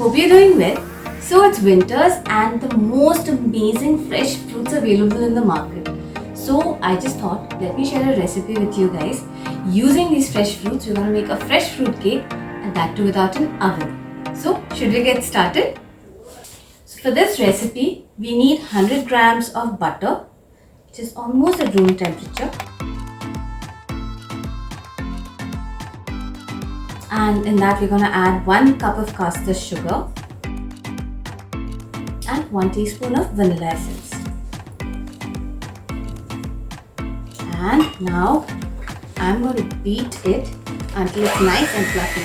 Hope you're doing well. So it's winters and the most amazing fresh fruits available in the market. So I just thought, let me share a recipe with you guys. Using these fresh fruits, we're going to make a fresh fruit cake, and that too without an oven. So should we get started? So for this recipe, we need 100 grams of butter, which is almost at room temperature. And in that we're going to add 1 cup of Castor sugar and 1 teaspoon of vanilla essence. And now I'm going to beat it until it's nice and fluffy.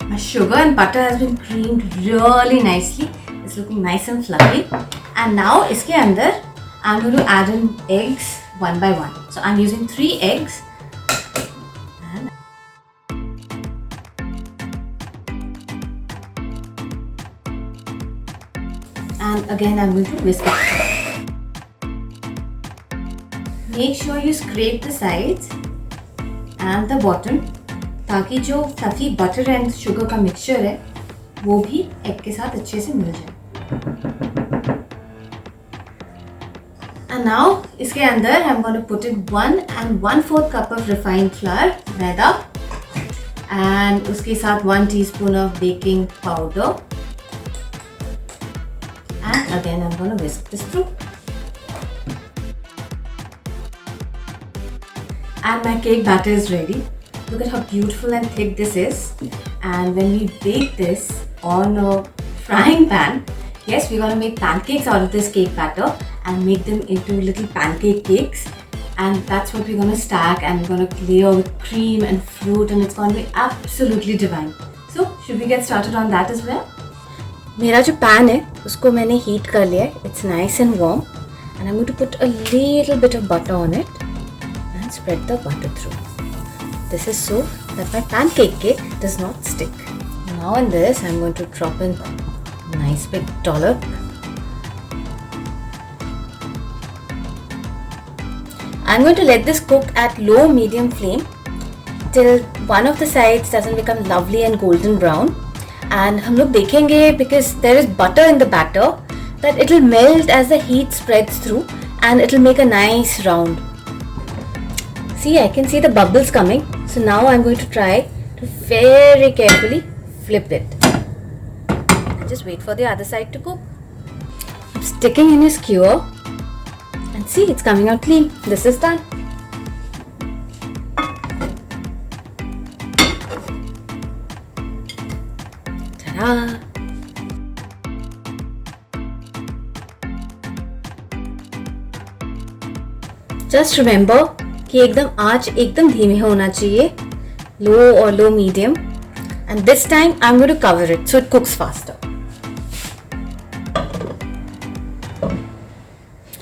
My sugar and butter has been creamed really nicely. It's looking nice and fluffy. And now iske andar I'm going to add in eggs one by one. So I'm using 3 eggs. And again I'm going to whisk it. Make sure you scrape the sides and the bottom ताकि जो fluffy butter and sugar का mixture है वो भी egg के साथ अच्छे से मिल जाए. And now इसके अंदर I'm going to put in 1 and 1/4 cup of refined flour, maida, and उसके साथ 1 teaspoon of baking powder. And again I'm going to whisk this through. And my cake batter is ready. Look at how beautiful and thick this is. And when we bake this on a frying pan, yes, we're going to make pancakes out of this cake batter and make them into little pancake cakes. And that's what we're going to stack, and we're going to layer with cream and fruit, and it's going to be absolutely divine. So should we get started on that as well? मेरा जो pan है उसको मैंने heat कर लिया है. It's nice and warm, and I'm going to put a little bit of butter on it and spread the butter through. This is so that my pancake cake does not stick. Now in this I'm going to drop in a nice big dollop. I'm going to let this cook at low medium flame till one of the sides doesn't become lovely and golden brown. And हम लोग देखेंगे, because there is butter in the batter, that it will melt as the heat spreads through and it will make a nice round. See, I can see the bubbles coming. So now I'm going to try to very carefully flip it. And just wait for the other side to cook. I'm sticking in a skewer. And see, it's coming out clean. This is done. Ta-da! Just remember कि एकदम आंच एकदम धीमे होना चाहिए, low or low medium. And this time I'm going to cover it so it cooks faster.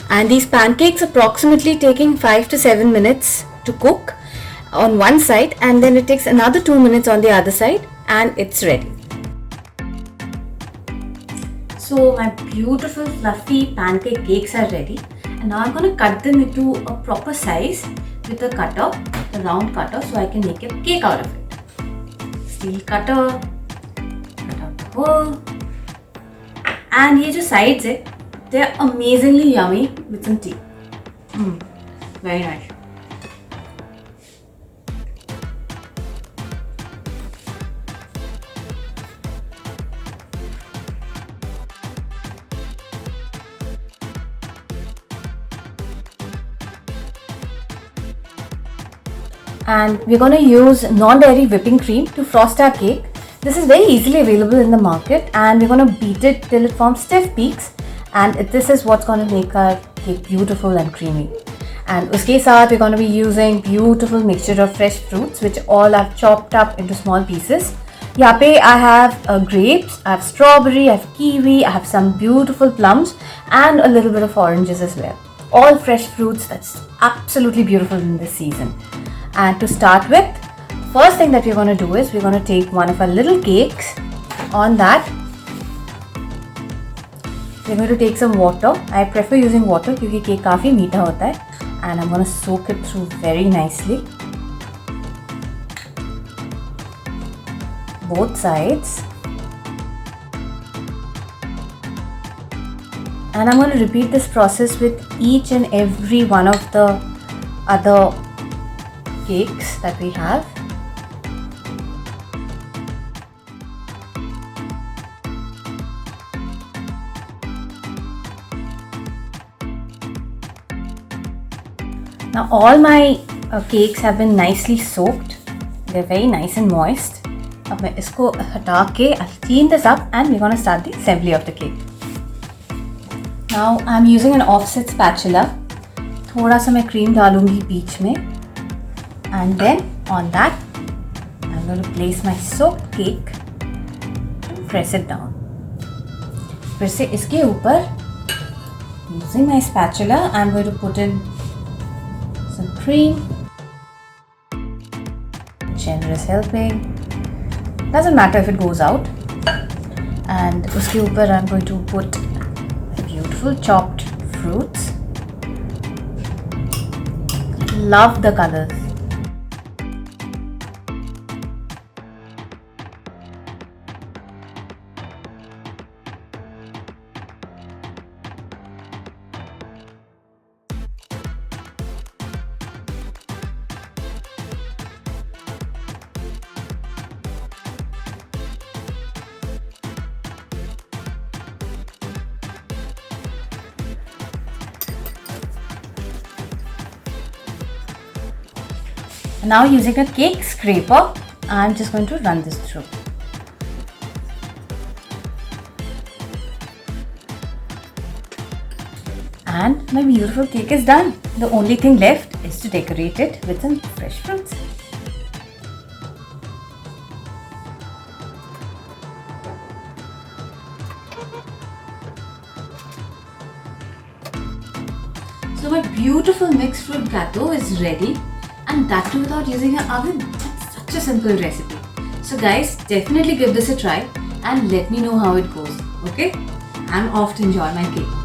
And these pancakes approximately taking 5 to 7 minutes to cook on one side, and then it takes another 2 minutes on the other side, and it's ready. So my beautiful fluffy pancake cakes are ready, and now I'm going to cut them into a proper size with a cutter, a round cutter, so I can make a cake out of it. Steel cutter, cut out the hole, and ये जो sides है, they are amazingly yummy with some tea. Very nice. And we're going to use non-dairy whipping cream to frost our cake. This is very easily available in the market, and we're going to beat it till it forms stiff peaks, and this is what's going to make our cake beautiful and creamy. And uske saath we're going to be using beautiful mixture of fresh fruits which all are chopped up into small pieces. Yahan pe I have grapes, I have strawberry, I have kiwi, I have some beautiful plums and a little bit of oranges as well. All fresh fruits that's absolutely beautiful in this season. And to start with, first thing that we're going to do is we're going to take one of our little cakes. On that, we're going to take some water. I prefer using water because cake काफी मीठा होता है. and I'm going to soak it through very nicely. Both sides. And I'm going to repeat this process with each and every one of the other cakes that we have. Now all my cakes have been nicely soaked. They're very nice and moist. अब मैं इसको हटा के I'll clean this up and we're going to start the assembly of the cake. Now I'm using an offset spatula. थोड़ा सा मैं cream डालूंगी बीच में. And then on that I'm going to place my soaked cake and press it down. फिर से इसके ऊपर using my spatula I'm going to put in some cream, generous helping, doesn't matter if it goes out, and uske upar I'm going to put beautiful chopped fruits. Love the colors. Now using a cake scraper, I'm just going to run this through. And my beautiful cake is done. The only thing left is to decorate it with some fresh fruits. So my beautiful mixed fruit gateau is ready. And that too without using an oven. That's such a simple recipe. So guys, definitely give this a try and let me know how it goes. Okay? I'm off to enjoy my cake.